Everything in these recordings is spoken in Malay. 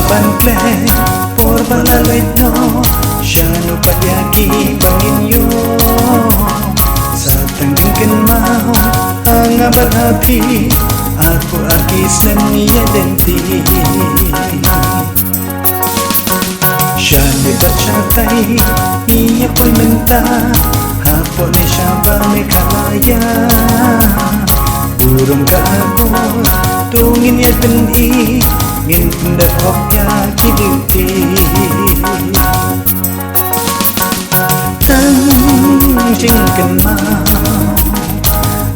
Bangkle por balalait no Shano kadyaki panginyo Sa tanggingkan mau ang abarhabi Ako akis na niya denti Shano pachatay iya po'y menta Hapo ni siya ba may kalaya Burong kahapon tungin niya peni Ngin pundak hokya kidupi Tang jingkan mau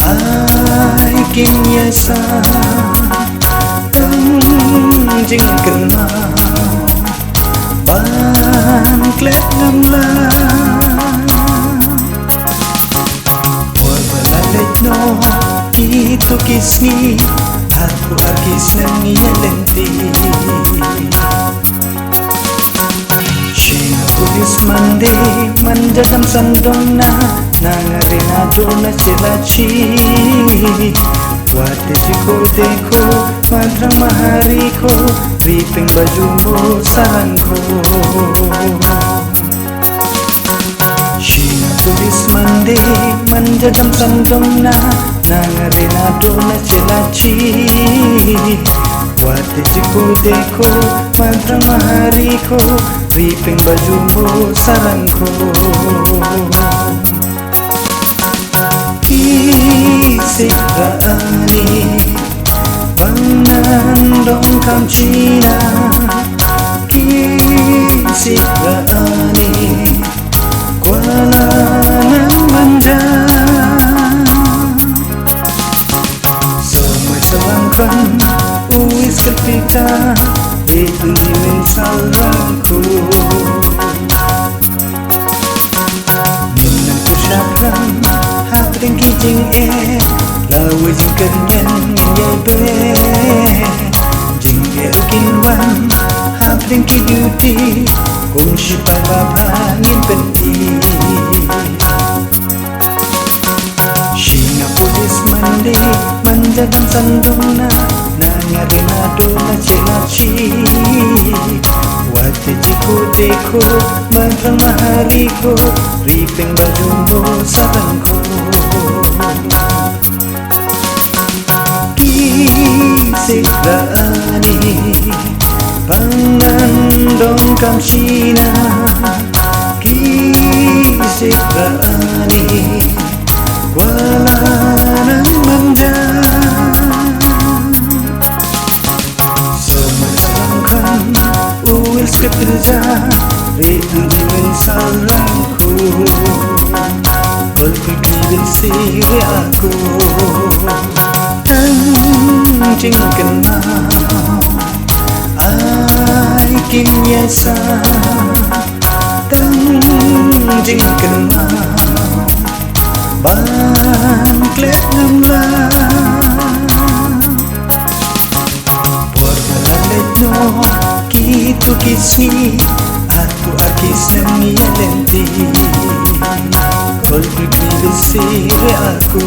Ai kinyasa Tang jingkan mau Bangklet ngamla Por balalit no Itu kisni Aku akis na niya lenti Shina pulis mande Manjasam sandong na Nangarinado na chilachi Wate chiko deko Madrang mahari ko Ripeng baju mo sarang ko Shina pulis mande Manjasam sandong na Nangarinado na chilachi Wate chiko deko Madrang mahari ko Ripeng baju mo sarang ko Isip raani Panandong kam China Isip raani Kuala ng manja Selangkan uis ketika itu jimin salangku Menangku syakran hapring kijing lawe jingken yen nyai be Jingel kinwan hapring kidudi kung sipai baba ngin penti Shina pulis mande Manjadang sandong na Nangarinado na chilachi Wate chiko deko Madrang mahari ko Ripeng baju mo sarang ko Kisik raani Panandong kam China Kisik raani Wala nang manja Semalangkan uwis keterja Ritang jimin salangku Kolkoy kibin siri aku Tang jingkan mau Ai kinyasa Tang jingkan mau Bangklet ngamla Por balalit no Kitu kisni Aku akis na niya lenti Kolkoy kibin siri aku